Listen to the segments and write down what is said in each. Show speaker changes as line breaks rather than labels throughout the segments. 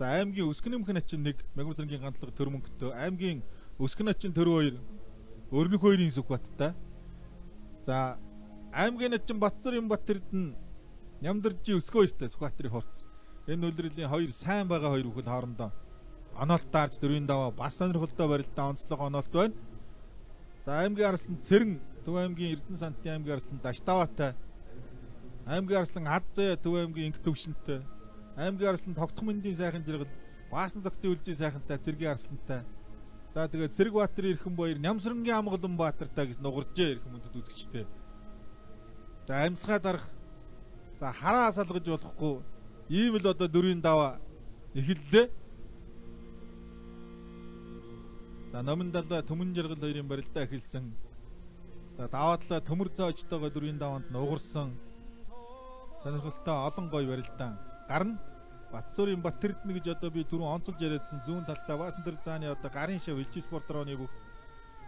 За аймгийн өсгөн нэмэх начин 1 Мягмарцангийн гандлага төр мөнгөтэй. Аймгийн өсгөн начин төр 2 Өрнөх 2-ын Сүхбаттай. За аймгийн начин Батцарбат Эрдэнэ Нямдаржи өсгөө 2-тай Сүхбаатарын хурц. Энэ үйлрлийн 2 сайн байгаа 2 бүхэл хоорондоо оноолт таарч 4-ийн даваа бас сонирхолтой барилтаа онцлог оноолт байна. За аймгийн арслан Цэрэн Төв аймгийн Эрдэнэ сантын аймгийн арслан Даштаваатай. Аймгийн арслан Ад заяа Төв аймгийн Инх төвшөнтэй. Аймгийн арслан Тогтох мэндийн сайхан жиргэл Баасан цогтын үлзий сайхантай Цэргийн арслантай. За тэгээд Цэрэг Баатарын Эрхэм баяр Нямсрангийн Амгалан Баатартай гэж нугаржээ эрхэм мөндөд үзэгчтэй. За амьсгаа дарах. За хараа салгаж болохгүй. Ийм л одоо 4-ийн даваа эхэллээ. За номин далаа Төмөн жаргал 2-ын барилдаа эхэлсэн. За даваадлаа төмөр цаочтойгоо 4-ийн даваанд нугарсан. Сонирхолтой олон гой барилдаан гарна. Батцуурын Бат Эрдэнэ гэж одоо би түрүүн онцолж яриадсан зүүн талтай Баасан дэр зааны одоо гарын шав Илжи спортроны бүх.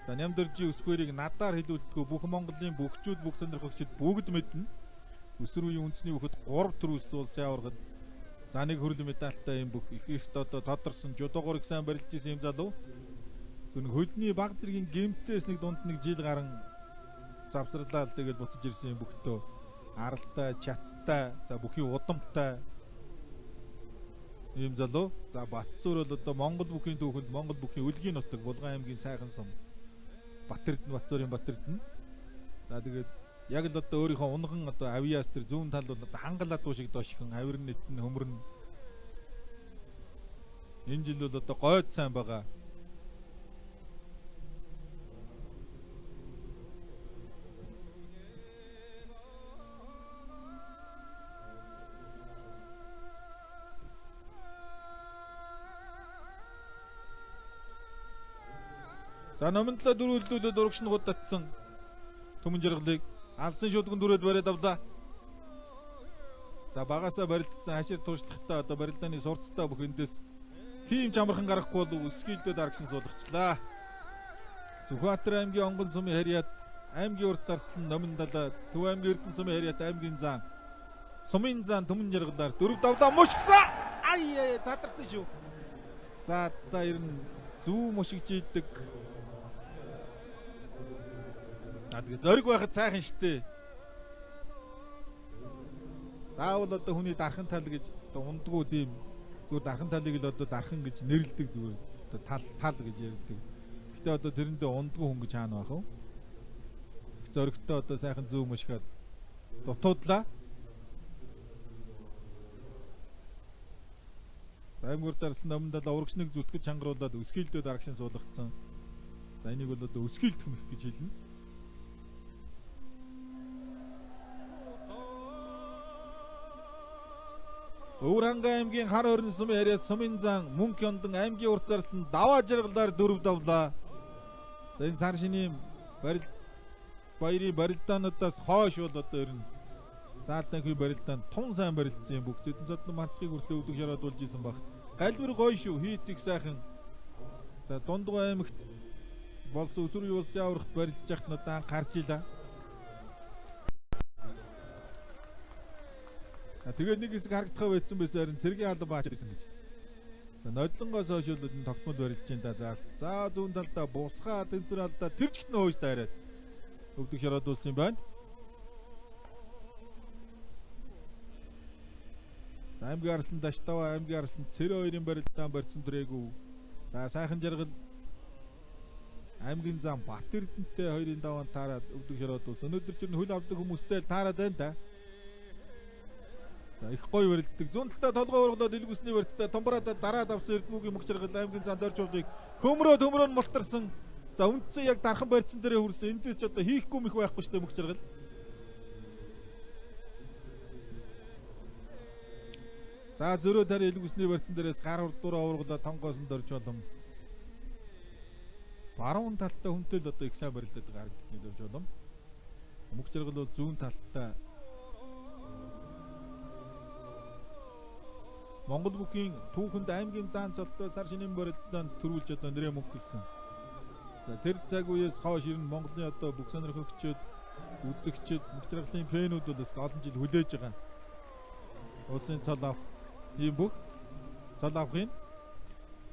За Нямдаржи өсгөрийг надаар хэлүүлдэггүй бүх Монголын бүхчүүд бүх сонирхогчид бүгд мэднэ. Өсвөр үеийн үндэсний бүхэд 3 төр улсын аваргад за нэг хөрөл медальтай юм бүх их одоо тодорсон жудуугаар их сайн барилж исэн юм залуу. Зөв хөлний баг зэргийн гэмтээс нэг дунд нэг жил гарan завсарлаа тэгэл буцаж ирсэн юм бүхтөө аралтай, чацтай, за бүхий удамтай ийм залуу. За Батцуур бол одоо Монгол бүхийн түүхэнд Монгол бүхийн үлгийн нутаг Булган аймгийн сайхан сум Бат Эрдэнэ Батцуурын Бат Эрдэнэ. За тэгээд яг л одоо өөрийнхөө унган одоо авиас тэр зүүн тал бол одоо хангалаа дуу шиг доошхон авирн нэтэн хөмөрн. Энэ жил бол одоо гойд сайн байгаа. За номинлоо дөрвөлдүүлээд урагшнууд татсан Төмөн жаргалыг алдсан шүдгэн дүрээд бариад авлаа. За багасаа барилдсан хашир туршлагатай одоо барилдааны сурцтай бүх эндээс тийм чамархан гарахгүй бол өсгийдөө дарагшин суулгачлаа. Сүхбаатар аймгийн Онгон сумын харьяат аймгийн урт зарслан номин далаа Төв аймгийн Эрдэнэ сумын харьяат аймгийн зан сумын зан Төмөн жаргалаар 4-5 мушгсан. Ай задарсан шүү. За та ер нь зүү мушигж ийдэг. Тэгээд зориг байхад сайхан штэ. Заавал одоо хүний дархан тал гэж одоо ундгүй тийм зүгээр дархан талыг л одоо дархан гэж нэрлэдэг зүгээр одоо тал гэж ярьдаг. Гэтэ одоо тэрэндээ ундгүй хүн гэж хаана байх вэ? Зоригтой одоо сайхан зүү мушгаад дутуудлаа. Аймгуур зарсан номдол урагшныг зүтгэж чангаруулад өсгийлдөө дарагшин суулгацсан. За энийг бол одоо өсгийлдэх мэх гэж хэлнэ. Өвранга аймгийн хар хорин сумын харьяат сумын зан Мөнх Ёндан аймгийн урт зарслан даваа жаргалаар 4 давлаа. За энэ сар шинийн баярын барилдаануудаас хойш бол одоо ер нь заалтан хүй барилдаанд тун сайн барилдсан юм бүх зэдэн содны манцгийг хүртэл өвдөг шараад болж исэн баг. Галбир гоё шүү хийцэг сайхан. За Дундгой аймагт болсон өсвөр юусын аврагт барилдж яхад надаа гарч илаа. Тэгээд нэг хэсэг харагдахаа байсан байсан харин Цэргийн алба баач байсан гэж. За нодлонгоос хойш л энэ тогтмол барилж чинь да. За зүүн талдаа бусгаа тэнцвэр алдаа тэр чигтэн хөөж дайраад өвдөг шараадуулсан юм байна. Аймгийн арслан Даштаваа аймгийн арслан Цэрэн 2-ын барилдаан барьсан төрээгүй. За сайхан жаргал аймгийн зам Бат Эрдэнэтэй 2-ын даваанд таарад өвдөг шараадуулсан. Өнөөдөр ч хөл авдаг хүмүүстэй таарад байна да. Их гоё барилддаг. Зүүн талдаа толгой ургалаад илгүүсний барьцтай томбараад дараад авсан Эрдэнэгийн мөх жаргал аймгийн зан дөржуулыг хөмрөө мултарсан. За үндсэн яг дархан барьцсан дээрээ хүрсэн. Эндээс ч одоо хийхгүй мэх байхгүй шүү дээ мөх жаргал. За зөрөө тарь илгүүсний барьцсан дээрээс гар урдуура ургалаад тонгоосон дөржуулам. Баруун талтай хүнтэй л одоо их сайн барилдаад байгаа харагдчихны дөржуулам. Мөх жаргал бол зүүн талтай Монгол бүхийн түүхэнд аймгийн заан цолтой сар шинийн барилдаанд төрүүлж одоо нэрээ мөнгөлсөн. За тэр цаг үеэс хойш ер нь Монголын одоо бүх сонирхогчид, үзэгчид, мөх жаргалын фэнүүд бол олон жил хүлээж байгаа. Улсын цол авах ийм бүх. цол авахын.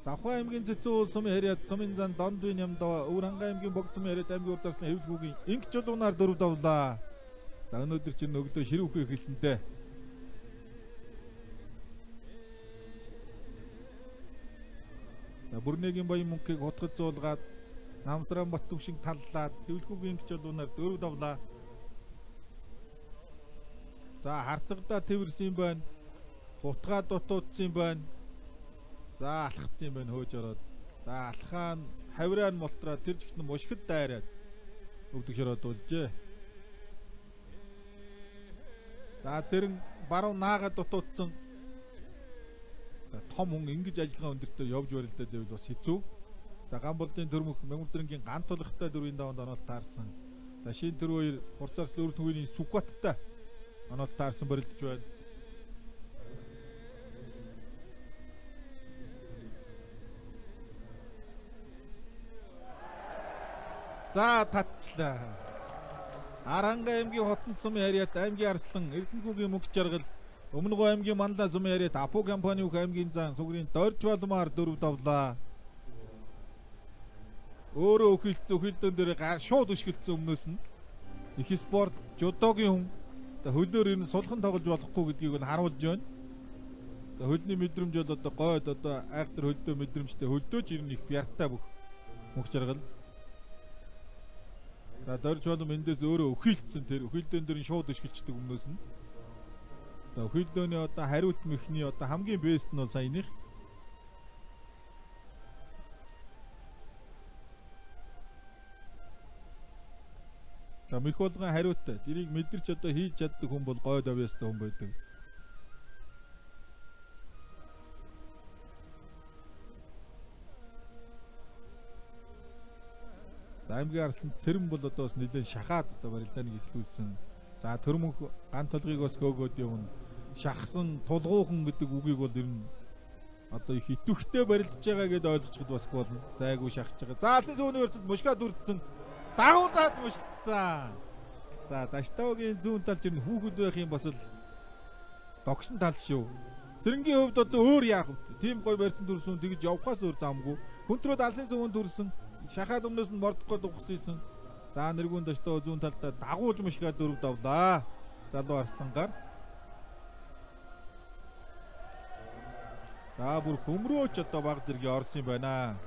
Завхан аймгийн цэцэн уул сумын харьяат сумын зан дондын ямдаа Өвөрхангай аймгийн богд сумын харьяат аймгийн урд зарсны хэвлэгүүгийн инх жолуунаар 4 давлаа. За өнөөдөр чинь нөгдөө ширүүхээ хэлсэнтэй. За бүрнэгийн баян мөнхийг хутгад зуулгаад Намсран Баттүг шиг таллаад хэвлэгүүгийн инх жолуунаар 4 давлаа. За харцагдаа тэрсэн байна. Хутгаа дутуудсан байна. За алхацсан байна хөөж ороод. За алхаан хавираа нь молтраа тэр жигтэн мушгид дайраад өвдөг шороод улжээ. За зэрэн баруун наагаад дутуудсан. За том хүн ингэж ажиллагаа өндөртөө явж барилдаад байвал бас хэцүү. За Гамболдын төрмөх Мангүрзэрэнгийн гант толгохтой 4-ийн даванд оноолт таарсан. За шин төр хоёр хурцаарслын өрөлт хүйний Сүкбаттай оноолт таарсан барилдаж байна. За татчлаа. Арангай аймгийн Хотон сумын харьяат аймгийн Арслан Эрдэнэхүүгийн мөнх жаргал Өмнөг аймгийн Мандаа сумын харьяат Апу компани бүх аймгийн зан сугрын Дорж Балмаар 4 давлаа. Өөрөө өхөлдөн дээр шууд өшгөлцсөн өмнөөс нь их спорт жудогийн хүн за хөлөөр энэ сулхан тоглож болохгүй гэдгийг нь харуулж байна. За хөлний мэдрэмж бол одоо гойд одоо айхтар хөлдөө мэдрэмжтэй хөлдөөч ирнэ их бяртай бүх мөнх жаргал. За Дорж Балм эндээс өөрөө өхөлдсөн тэр өхөлдөн дээр шууд өшгөлцдөг өмнөөс нь. За өхөлдөөний одоо хариулт мөхний одоо хамгийн бэст нь бол саяных. За мөх болгон хариутай. Тэрийг мэдэрч одоо хийж чаддаг хүн бол гойд авьяастай хүн байдаг. За аймгийн Арслан Цэрэм бол одоо бас нэлээд шахаад одоо барилдааныг эхлүүлсэн. За төрмөх гант толгыг бас хөөгөөд явна. Шахсан тулгуухан гэдэг үгийг бол ер нь одоо их итвэхтэй барилдаж байгаа гэдээ ойлгочиход бас болно. Зайгүй шахаж байгаа. За алсын сүүний өрцөд мушгаад үрдсэн. Дагуулад мушгдсан. За Даштаугийн зүүн талд ер нь хүүхэд байх юм бас л догшин тал шүү. Цэрэнгийн хувьд одоо өөр яах вэ? Тим гой барьсан дүрсэн тэгж явхаас өөр замгүй. Хүнтрүүд алсын сүүн дүрсэн. Шахаад өмнөөс нь мордохгүй дугсайсан. За нэргүүн Даштау зүүн талдаа дагуулж мушгаад 4 давлаа. Залуу Арслангаар. За бүр хөмрөөч одоо баг зэргийн орсон юм байна.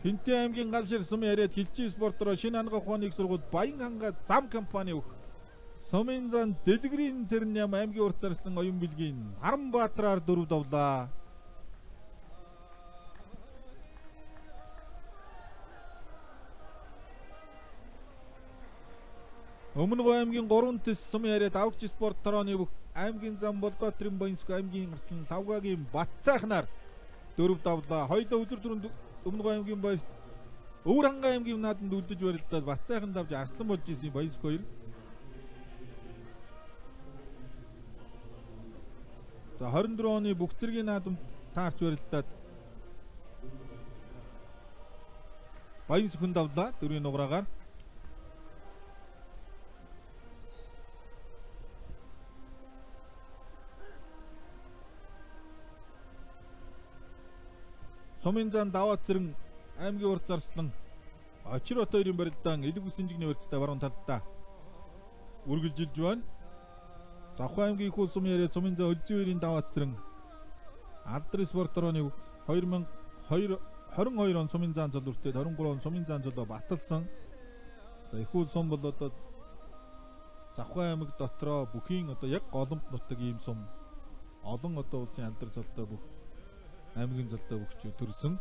Хинтээ аймгийн Галшир сумын харьяат хилчийн спортороо шинэ ангаа ухааны их сургууль Баян ханга зам компани өг сумын зан дэлгэрийн Цэрэн яам аймгийн урт зарслан оюун билгийн Харанбаатраар 4 давлаа. Өмнөг аймгийн 3 төс сумын харьяат авч спорт торооны бүх аймгийн зам Болдотрын Баянск аймгийн Арслан Лавгагийн Батцайхнаар 4 давлаа. Хоёулаа үзүр дүрэнд Өмнөг аймгийн баярт Өвөрхангай аймгийн нааданд үлдэж барилдаад Батцайхан давж Арслан болж исэн Баянск 2. За 24 оны бүх зэргийн наадамд таарч барилдаад Баянск хүн давлаа 4-ийн нугараагаар. Сумын зан даваад Цэрэн аймгийн урд зарслан Очир хот хоёрын барилдаан Элэг Үсэнжигний барьцтай баруун талдаа үргэлжилж байна. Завхан аймгийн их уул сумын харьяат сумын зан Өлзийн хоёрын даваад Цэрэн Алдрын спорторооны 2022 он сумын зан золвөртөд 23 он сумын зан золоо баталсан. За их уул сум бол одоо Завхан аймаг дотроо бүхийн одоо яг голомт нутаг ийм сум. Олон одоо улсын алдар золтой бүх аймгийн золтой бүгч төрсөн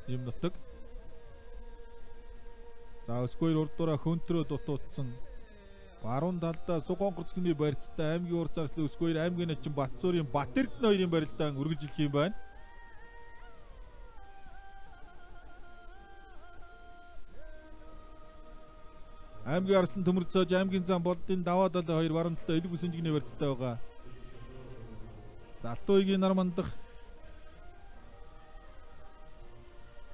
ийм нутаг. За өсгөөр урдуура хөнтрөө дутуудсан. Баруун талдаа Сугонгорцгийн барьцтай аймгийн урд зарслын өсгөөр аймгийн начин Батцуурын Батэрдэн хоёрын барилдаан үргэлжлэх юм байна. Аймгийн Арслан төмөрцөөж аймгийн зам Болдын даваа далай хоёр баруун талдаа Элэг Үсэнжигний барьцтай байгаа. Залтуугийн нар мандах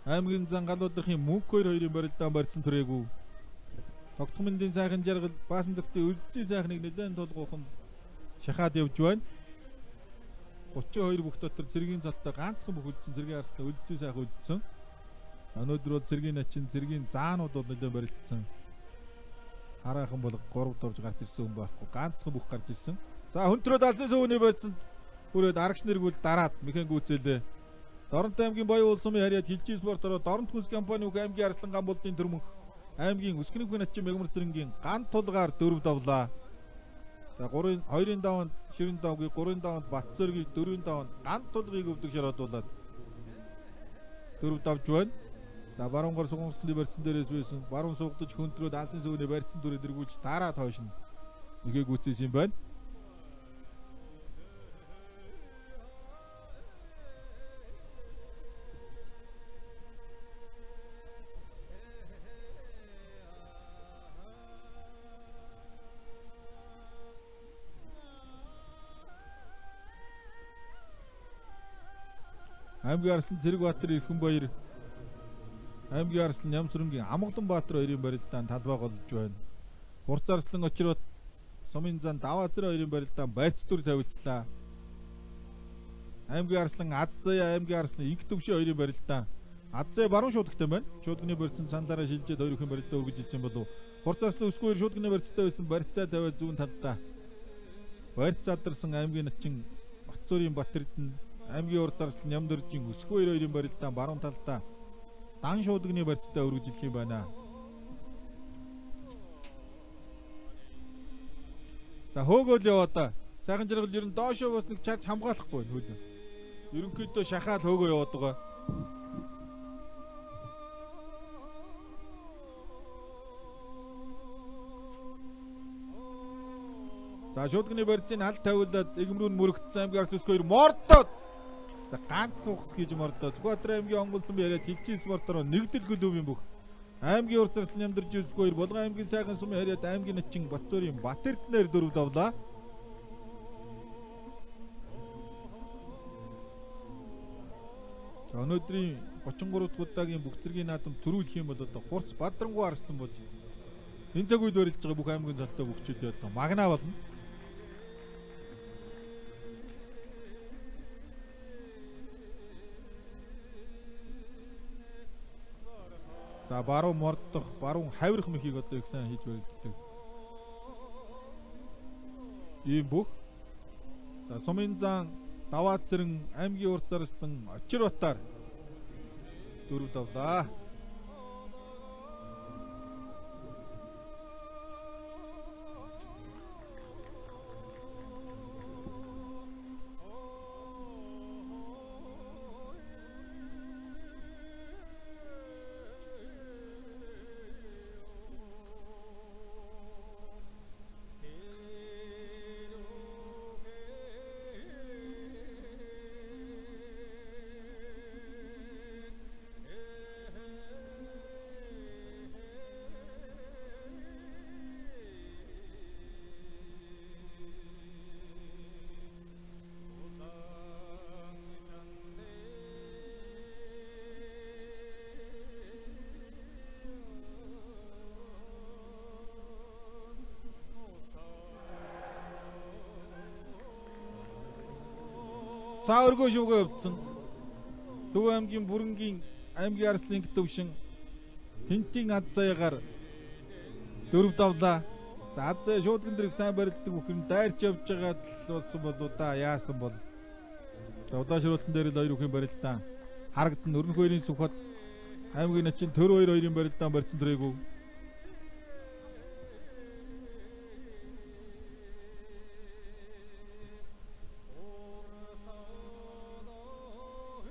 аймгийн зан галуудын мөнх хоёрын барилдаан барьсан төрээгүй. Тогтмондын сайхан жаргал Баасан зөвхөн Өлзийн сайхныг нэлээд тулгуухан шахаад явж байна. 32 бүх дотор цэргийн залтаа ганцхан бүх үлдсэн цэргийн арслан үлдсэн сайхан үлдсэн. Өнөөдөр бол цэргийн начин цэргийн заанууд бол нэлээд барилдсан. Хараахан бол 3 дорж гарч ирсэн хүн байхгүй. Ганцхан бүх гарч ирсэн. За хөнтрөөд алсын сүүний бодсон. Бүрээд аргач нэргүүл дараад мехэн гүйцээлээ. Доронт аймгийн Баян улс сумын харьяат хилжи спортороо Доронт хүнс компани бүх аймгийн арслан гамболтын төрмөнх аймгийн өскөнөг начин мегмар цэрэнгийн ган тулгаар 4 давлаа. За 2-ын даванд Ширэн давгийн 3-ын даванд Батцэргийн 4-ийн даванд ган тулгыг өвдөг шараадуулаад 4 давж байна. За баруунгор сугамсгалын барьцсан дээрээс байсан баруун суугдаж хөндрөөд алсын сүүний барьцсан дүрээр эргүүлж дараад хойш нь нэгэ гүйцээсэн юм байна. Аймгийн арслан Цэрэгбаатар Эрхэн баяр аймгийн арслан Нямсрынгийн Амгалан Баатар хоёрын барилдаанд талбай голж байна. Хурц арслан очроод сумын зан Даваазар хоёрын барилдаанд барьц дүр тавьцлаа. Аймгийн арслан Аззая аймгийн арслан Инх төвшин хоёрын барилдаанд Аззая баруун шуудагтай байна. Шуудганы барьцсан цандараа шилжээд хоёр ихэн барилдаа өгж ирсэн болов. Хурц арслан өсгөөр шуудганы барьцтай байсан барьцаа тавиад зүүн талдаа барьц задарсан аймгийн начин Батцуурын Батэрдэн аймгийн урд зарслан Нямдөржийн өсгөө хоёрын барилдаанд баруун талдаа дан шуудганы барьцтай өргөжлөх юм байна. За хөөгөл яваа да. Сайхан жаргал ер нь доошоо бас нэг чарж хамгаалахгүй хөл. Ерөнхийдөө шахаад хөөгөө яваад байгаа. За шуудганы барьцын аль тавиулаад игмрүүн мөрөгдсөн аймгийн арц өсгөө мордоод за ганц ухс гэж мордоо Зүгбаатар аймгийн онгол сумын яриад хилжи спортороо нэгдэл клубын бүх аймгийн урд зарслан Нямдэрж өсгөө Булган аймгийн сайхан сумын яриад аймгийн начин Батцуурын Батэрднээр 4 давлаа. Өнөөдрийн 33 дахь удаагийн бүх зэргийн наадам төрүүлэх юм бол одоо Хурц Бадрангуй арслан болж энэ цаг үед барилж байгаа бүх аймгийн залтаа бүгчүүд одоо магнаа болно. За баруун мордох, баруун хавирах мэхийг одоо их сайн хийж барилддаг. Ийм бүх. За сумын зан Даваацэрэн аймгийн урд зарслан Очирбатар 4 давлаа. За өргөө шүүгээ явдсан. Төв аймгийн Бүрэнгийн аймгийн арслын төвшин Хинтийн Аззаягаар 4 давлаа. За Аззая шуудган дэрэг сайн барилддаг бүхэн дайрч явж байгаа болсон болоо да яасан бол. За удаашруултан дээр л хоёр бүхэн барилдаа харагдан өрнөх хоёрын сүхбат аймгийн начин төр хоёрын барилдаан барьсан төрөйгөө.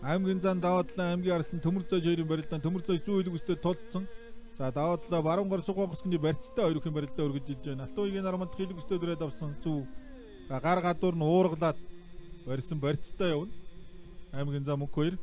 Аймгийн зан Даваадлаа аймгийн арслан Төмөрзөж хоёрын барилдаан Төмөрзөж зүү хөлөг өстэй тулдсан. За Даваадлаа баруунгор сугонгосны барьцтай хоёр ихэн барилдаа өргөж иж байна. Алтуугийн нарамд хөлөг өстэй дөрөөд авсан зүү. Гар гадуур нь уургалаад барьсан барьцтай явна. Аймгийн зан мөнх хоёр.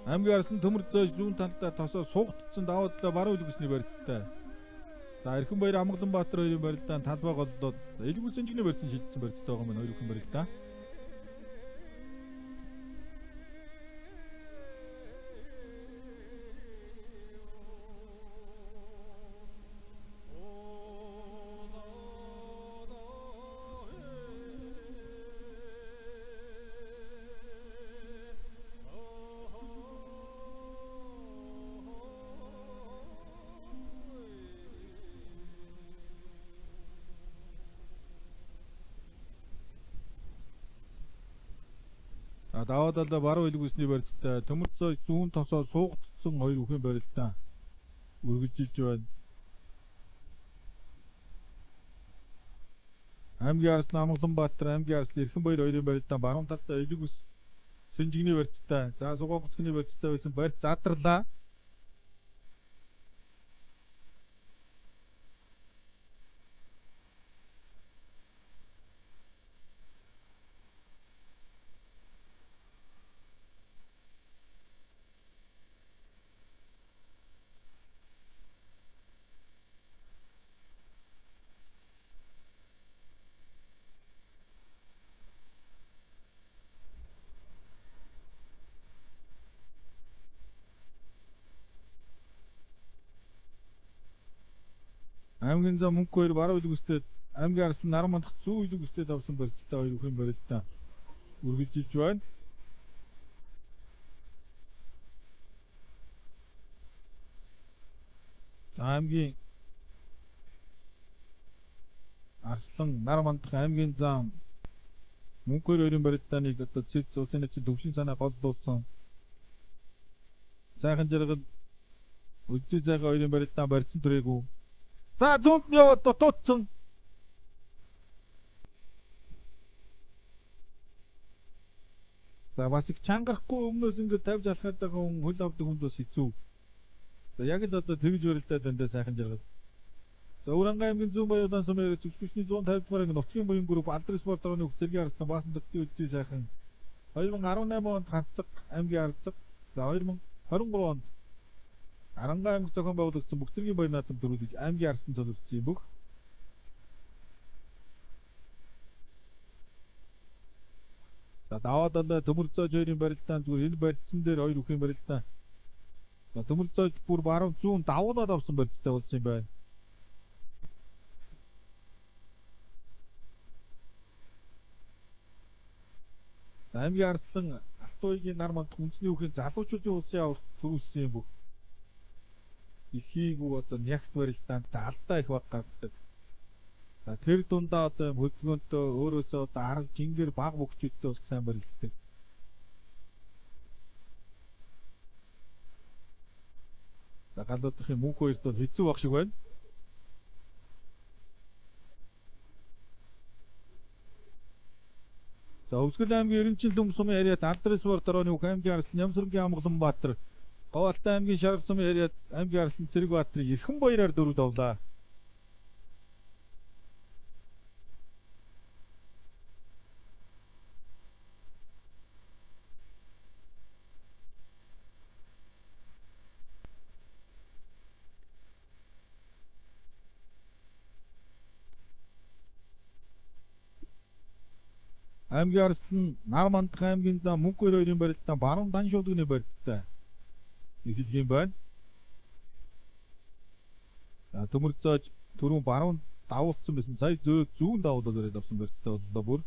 Аймгийн арслан төмөр зөөж зүүн талдаа тосоо суугдсан даваа талаа баруун үлгэсний барьцтай. За Эрхэнбаяр Амгаланбаатар хоёрын барилдаанд талбай голлоод элгүү сэнжигний барьцсан шилжсэн барьцтай байгаа маань хоёр бүхэн барилдаа. Даваа талаа баруун үлгүүсний барьцтай төмөр зөөж зүүн тосоо суугдсан хоёр бүхэн барилдаа үргэлжилж байна. Аймгийн арслан Амгаланбаатар, аймгийн арслан Эрхэнбаяр хоёрын барилдаанд баруун талдаа элгүүс сэнжигний барьцтай. За Сугоогцны барьцтай байсан барьц задарлаа. Аймгийн зам мөнгө хоёр баруун үлгүүстэй аймгийн арслан Нарамандах зүүн үлгүүстэй давсан барьцтай хоёр бүхэн барилдаа үргэлжилж байна. Аймгийн арслан Нарамандах аймгийн зам мөнгө хоёр хоёрын барилдааныг одоо цэц улсын нэгэн төвшин санаа голдуулсан. Сайхан жаргал үлзий цайгаа хоёрын барилдаан барьсан түрээгүй. За зүүнд нь яваад дутуудсан. За бас их чангарахгүй өмнөөс ингэ тавьж алхаад байгаа хүн хөл авдаг хүнд бас хэцүү. За яг л одоо тэгж барилдаад байна сайхан жаргал. За Уранга аймгийн зүүн баян сумын зөвшөөрсний 150 дугаар анги нутгийн баян групп Алдрын спорт орны хүчирхийлэл арслан баасан дэвтийн үлзий сайхан 2018 онд ханцаг аймгийн арцаг. За 2023 онд Аранга аймаг зохион байгуулагдсан Бүгдэргийн баяр наадам төрүүлж аймгийн арслан төлөвлөсөн юм бүх. За даваа талаа төмөр зөөж хоёрын барилдаан зүгээр энэ барилдсан дээр хоёр бүхэн барилдаан. За төмөр зөөж бүр баруун зүүн давуулаад авсан барилдтай болсон юм байна. За аймгийн арслан Алтуугийн нар манд үндэсний үеийн залуучуудын улсын аварга төрүүлсэн юм бүх. Ихийгүү одоо нягт барилдаанд алдаа их баг гаргадаг. За тэр дундаа одоо хөдөлгөөнтөө өөрөөсөө одоо арга жингээр баг бөхчүүдтэй бас сайн барилддаг. За галуудын мөнх хоёрт бол хэцүү баг шиг байна. За Өвсгөл аймгийн Эренчил дүм сумын яриад Алдрын спорт орооны бүх аймгийн арслан Нямсрынгийн Амгаланбаатар, Говьалтай аймгийн Шаргал сумын яриад аймгийн арслан Цэрэгбаатарыг Эрхэнбаяраар дөрөв давлаа. Аймгийн арслан Нармандах аймгийн зам мөнх хоёрын барилдаан баруун дан шуулганы барилдтай эхэлж юм байна. За төмөр зөөж түрүүн баруун давуулсан байсан сая зүүн давуулаад ирээд авсан барилдтай боллоо бүр.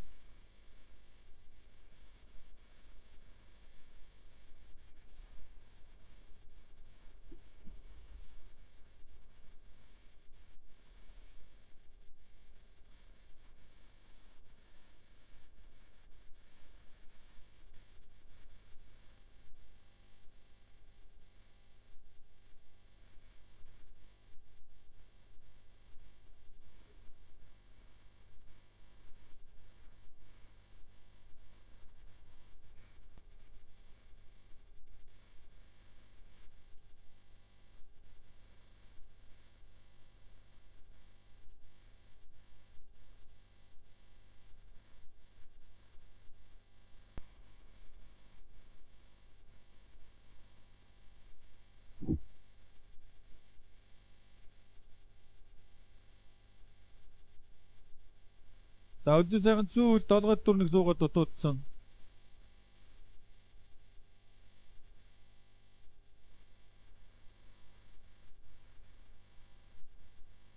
За үлзий сайхан зүүл долгойд дүр нэг суугаад дутуудсан.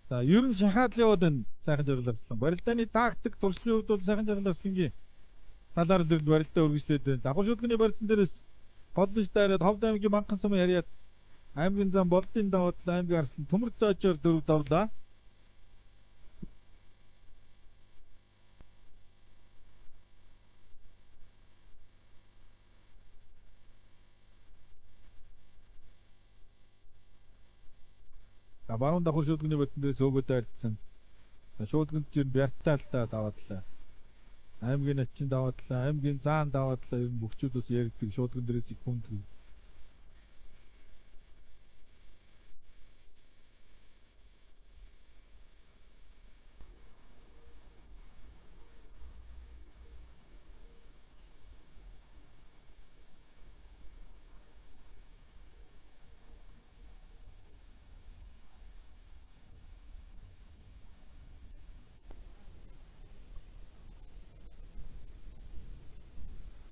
За ер нь шахаад л яваад байна сайхан жаргаларслан. Барилдааны тактик туршлагын хувьд бол сайхан жаргаларслангийн талаар л барилдаа үргэлжлээд байна. Давхар шүлгэний барилдан дээрээс голдож дайраад Ховд аймгийн Манхан сум яриад аймгийн зам болдын даваад аймгийн арслан төмөр заачаар дөрөв давлаа. За баруун давхар шүлгэний барилдан дээрээс өөгөө дайрдсан. За шүлгэнд ер нь бяртаалтаа даваадлаа. Аймгийн начин даваадлаа, аймгийн заан даваадлаа ер нь бүгчүүд бас яригддаг шүлгэн дээрээс их хүндэг.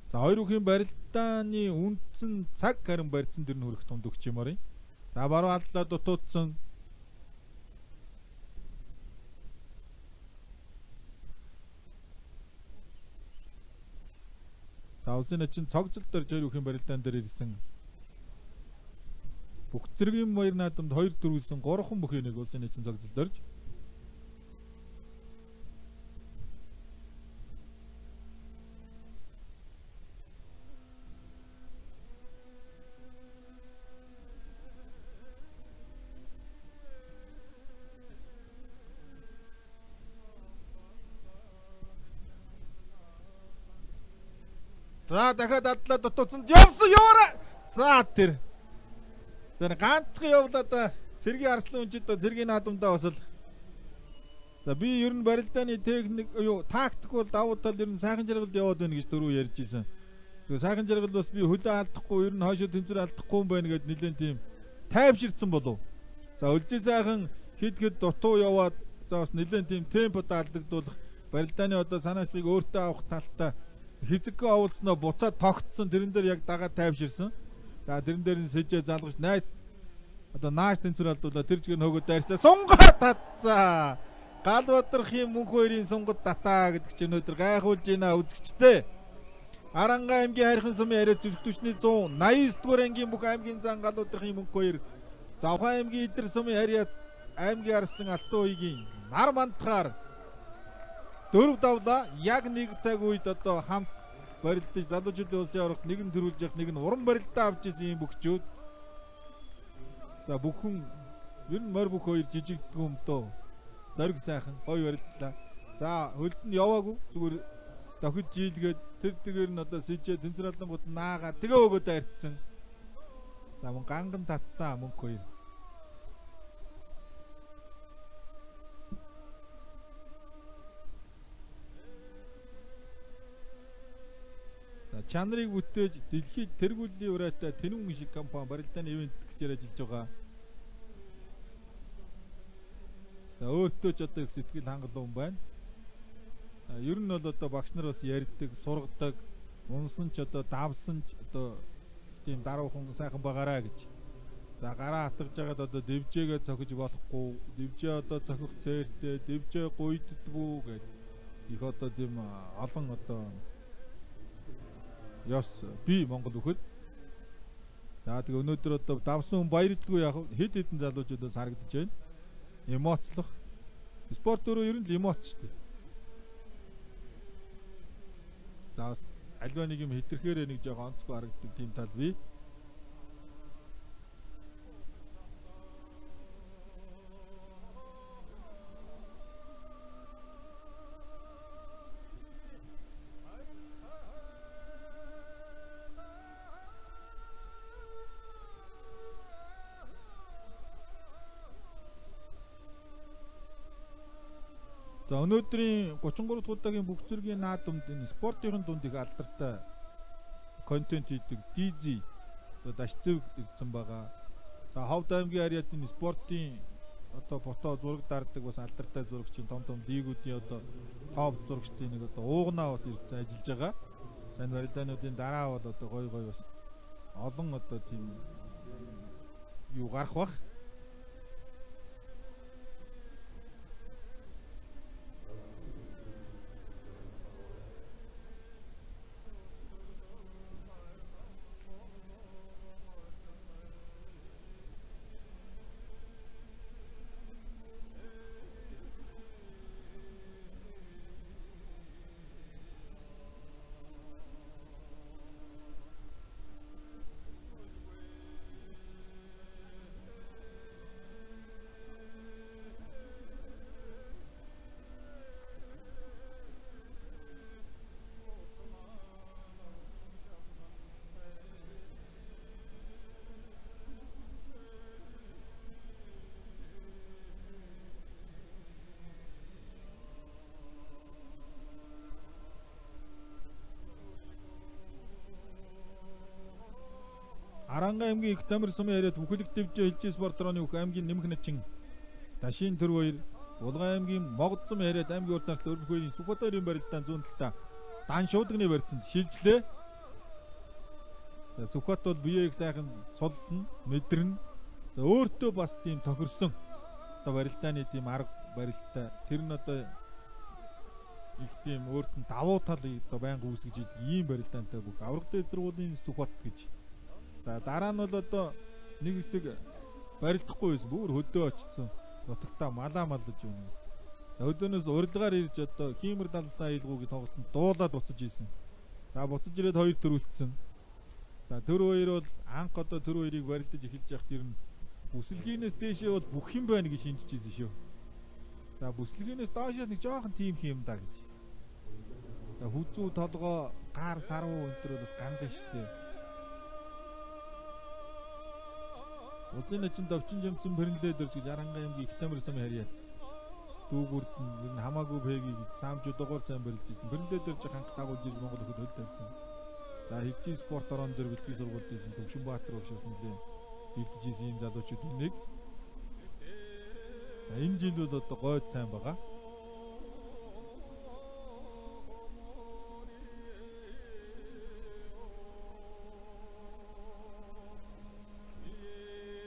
За хоёр үхийн барилдааны үндсэн цаг харин барьсан дэр нь хүрэх тунд өгч юмарыг. За баруун алдлаа дутуудсан. За улсын начин цогцол дээр хоёр үхийн барилдаан дээр ирсэн. Бүх зэргийн баяр наадамд 2 дөрвөлсөн 3хан бүхий нэг улсын начин цогцол дөрж. За дахиад алдлаа дутуудсан явсан яваарай. За тэр. За ганцхан явлаа да. Цэргийн арслан үнчид цэргийн наадамдаа бас л. За би ер нь барилдааны техник юу тактик бол давуу тал ер нь сайхан жаргалд яваад байна гэж дөрөв ярьж исэн. Тэгээ сайхан жаргал бас би хөлөө алдахгүй ер нь хойшоо тэнцвэр алдахгүй юм байна гэд нэлээд тийм тайвширсан болов. За үлзий сайхан хэд дутуу яваад за бас нэлээд тийм темпод алдагдуулах барилдааны одоо санаачлалыг өөртөө авах талтай хизэггүй оволцсноо буцаад тогтсон тэрэн дээр яг дагаад тайвширсан. За тэрэн дээр нь сэжээ залгаж найз одоо нааш тэнцвэр алдуулаа тэр чигээр нөгөөд дайрстай сунгаа татцаа. Галбаатар хим мөнх хоёрын сунгад татаа гэдэг чинь өнөөдөр гайхуулж байна үзэгчтэй. Аранга аймгийн хайрхан сумын яриа зөвлөлтөчний 189-р ангийн бүх аймгийн зан Галбаатар хим мөнх хоёр Завхан аймгийн Идэр сумын яриа аймгийн арслан Алтан уягийн нар мандахаар 4 давлаа яг нэг цаг үед одоо хамт барилдаж залуучуудын улсын аврагт нэг нь төрүүлж явах нэг нь уран барилдаа авч ирсэн юм бүгчүүд. За бүхэн ер нь морь бүх хоёр жижиг дүмдөө зориг сайхан гоё барилдлаа. За хөлд нь яваагүй зүгээр дохид жийлгээд тэр тэгээр нь одоо сэжээ тэнцвэр алангууд наагаа тэгээ өгөөд дайрцсан. За мөн ганган татсан мөнх хоёр. Чанарыг бүтээж дэлхийд тэргүүллийн ураатай Тэнүүн шиг компани барилдааны ивент гэж ажиллаж байгаа. За өөртөө ч одоо их сэтгэл хангалуун байна. Ер нь бол одоо багш нар бас ярьдаг, сургадаг, унсан ч одоо давсан ч одоо тийм даруухан сайхан байгаараа гэж. За гараа хатгаж байгаад одоо дэвжээгээ цохиж болохгүй, дэвжээ одоо цохих цээртэй, дэвжээ гуйддгүй гэж их одоо тийм олон одоо яс би Монгол өхөд. За тэгээ өнөөдөр одоо давсан хүн баярлдаггүй яг хэд хэдэн залуучуудаас харагдаж байна. Эмоцлох. Спорт өөрөө ер нь л эмоц шүү дээ. За альва нэг юм хэтэрхээр нэг жоо онцгой харагддаг тийм тал бий. За өнөөдрийн 33 дахь удаагийн бүх зэргийн наадамд энэ спортын дунд их алдартай контент хийдэг DZ одоо Дашцэв ирсэн байгаа. За Ховд аймгийн ариад энэ спортын одоо фото зураг дарддаг бас алдартай зурагчийн том лигүүдийн одоо топ зурагчдын нэг одоо уугнаа бас ирж ажиллаж байгаа. За энэ барилдаануудын дараа бол одоо гой бас олон одоо тийм юу гарах бах. Аранга аймгийн их тамир сумын яриад бүхэлд дэвжээ хэлжээ спортрооны бүх аймгийн нэмэх начин Ташийн төр хоёр Булган аймгийн Могд сум яриад аймгийн ур зарцал өрнөхөөрийн Сүхбаатарын барилдаан зүүн талдаа дан шуудганы барьцанд шилжлээ. За Сүхбаат бол биеийг сайхан сулдна, мэдрэн. За өөртөө бас тийм тохирсон одоо барилдааны тийм арга барилтаа тэр нь одоо их тийм өөрт нь давуу тал одоо байнга үүсгэж ийм барилдаантай бүх аврагт эзрүүлгийн Сүхбаат гэж. За дараа нь бол одоо нэг хэсэг барилдахгүй байсан. Бүр хөдөө очсон. Нутагтаа малаа малдаж байна. За өдөөнөөс урилгаар ирж одоо Хиймэр далсан аялгуугийн тоглолтод дуулаад буцаж ийсэн. За буцаж ирээд хоёр төр үлдсэн. За төр хоёр бол анх одоо төр хоёрыг барилдаж эхэлж яхад ер нь бүслэгийнээс дээшээ бол бүх юм байна гэж шинжиж ийсэн шүү. За бүслэгийнээс доошоо нэг жоохон тийм юм да гэж. За хүзүү толгоо гар сарвуу энэ төр бас гандаа штэ. Улсын начин довчин жимсэн бэрнлээд өрж гэж Аранга аймгийн их тамир сумын харьяа дүүгүрд нь хамаагүй бэгийг саамжууд дугаар сайн барилжсэн. Бэрнлээд өрж ханх дагуулж ирж Монгол хөл тавьсан. За хэвчээ спорт орон дээр бэлтгэл сургуульд ийсэн Төвшинбаатар өвшөөсөн лээ. Бэлдэж ийм залуучуудын нэг. За энэ жил бол одоо гойд сайн байгаа.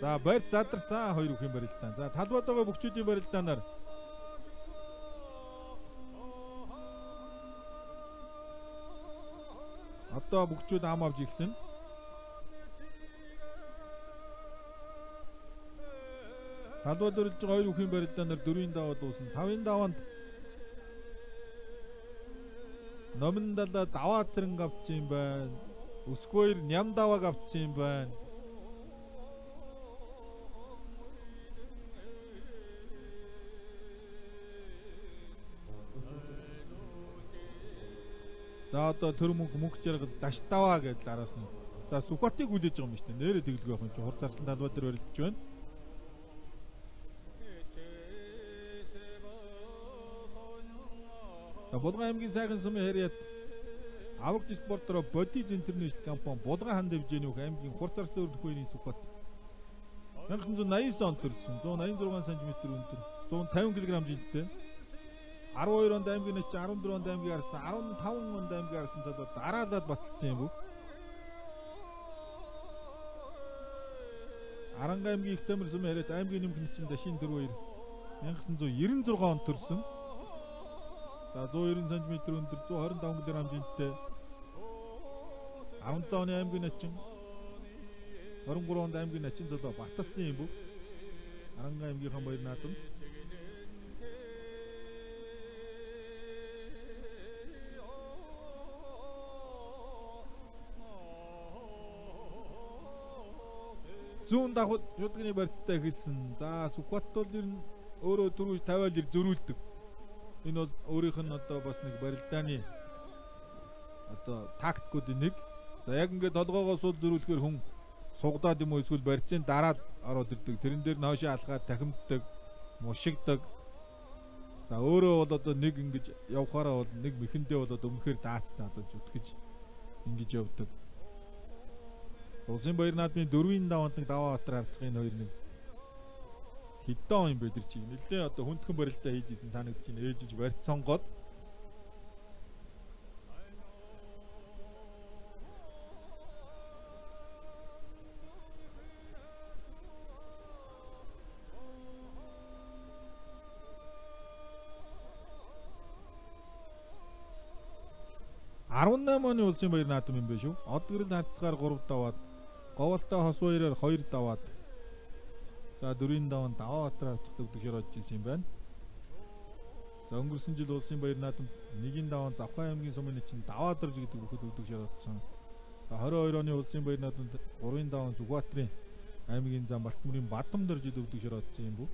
За барь задарсан хоёр бүхэн барилдаан. За талбайд байгаа бүгчүүдийн барилдаанаар одоо бүгчүүд ам авж эхлэнэ. Талбайд өрж байгаа хоёр бүхэн барилдаанаар 4-ийн даваа дуусна. 5-ийн даваанд номин далаа даваа цэрэн авчихсан юм байна. Өсгөөр ням давааг авчихсан юм байна. За одоо төр мөнх жаргал даштаваа гэж араас нь. За Сүхбаатыг хүлээж байгаа юм шүү дээ. Нэрээ тэглэг байх юм чи хур зарсан талбай дээр барилдаж байна. За Булган аймгийн сайхан сумын харьяат аврагч спортороо Бодис интернэшнл компани Булган ханд хэмжээний бүх аймгийн хур зарсан өрнөхөөрийн Сүхбаат 1989 онд төрсөн. 186 см өндөр, 150 кг жилтэй. 12 онд аймгийн нач 14 онд аймгийн арсан 15 онд аймгийн арсан цад дараалаад баталсан юм бүх. Аранга аймгийн их тамир сумын харьяат аймгийн нэмэх начин Ташийн төр хоёр 1996 онд төрсөн. За 190 см өндөр 125 кг жилтэй. 17 оны аймгийн начин 23 онд аймгийн начин цад баталсан юм бүх. Аранга аймгийнхан баяр наадам. Зүүн давхад шүдгний барьцтай хэлсэн. За Сүхбаат бол ер нь өөрөө дөрвөж тавиал ир зөрүүлдэг. Энэ бол өөрийнх нь одоо бас нэг барилдааны одоо тактикуудын нэг. За яг ингээд толгоогоо сул зөрүүлэхээр хүн сугадаад юм уу эсвэл барьцын дараад ороод ирдэг. Тэрэн дээр нь хоошоо алхаад тахимддаг, мушигдаг. За өөрөө бол одоо нэг ингэж явхаараа бол нэг мэхэндээ бол одоо өмнөхөр даацтай одоо зүтгэж ингэж явдаг. Улсын баяр наадмын 4-ийн даваанд нэг даваа батар харцгын хоёр нэг хэдэн он юм бэ тэр чиг нэлээ одоо хүндхэн барилдаа хийж исэн санагдаж байна. Ээлжиж барьц сонгоод 18 оны улсын баяр наадам юм биш үү? Одгөрөл хацгаар 3 даваад, Говьолтой хос баяраар 2 даваад. За 4-ийн даван Даваабаатар хавцад өгдөг шороод ирсэн юм байна. За өнгөрсөн жил улсын баяр наадамд 1-ийн даван Завхан аймгийн сумын чинь Даваабаатар гэдэг бүхэд өгдөг шороодсон. За 22 оны улсын баяр наадамд 3-ийн даван Сүхбаатарын аймгийн зам Балтмөрийн Бадамдар жил өгдөг шороодсон юм бүү.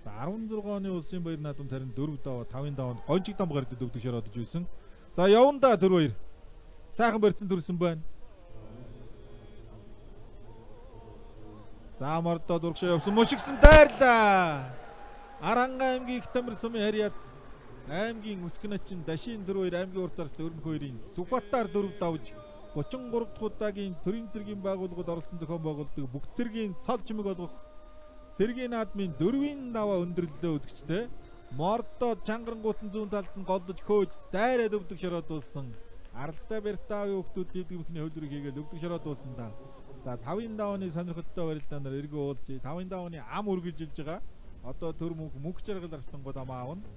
За 16 оны улсын баяр наадамд харин 4 даваа 5-ын даванд Гончиг Дамгаар дэд өгдөг шороодж байсан. За явна төр баяр. Сайхан барьсан төрсөн байна. За мордод урагшаа явсан мушигсан дайрлаа. Аранга аймгийн их тамир сумын харьяат аймгийн Өскөначин Дашин төр баяр аймгийн урт зарцлын өрнөх хоёрын Сүхбаатар 4 давж 33 дахь удаагийн төрийн цэргийн байгууллагад оролцсон зохион байгуулдаг бүх цэргийн цал чимэг олгох цэргийн наадмын 4-ийн даваа өндөрлөлөө үзэгчтэй мордод чангарангуутан зүүн талд нь голдож хөөж дайраад өвдөг шороодуулсан аралтай бертаавын хүмүүс дэвдэг бүхний хөлбөрийг хийгээл өвдөг шороодуулсан да. За 5-ын давааны сонирхолтой барилдаанаар эргөө уулзъя. 5-ын давааны ам үргэлжилж байгаа. Одоо төр мөнх жаргал арслангууд амаа авна.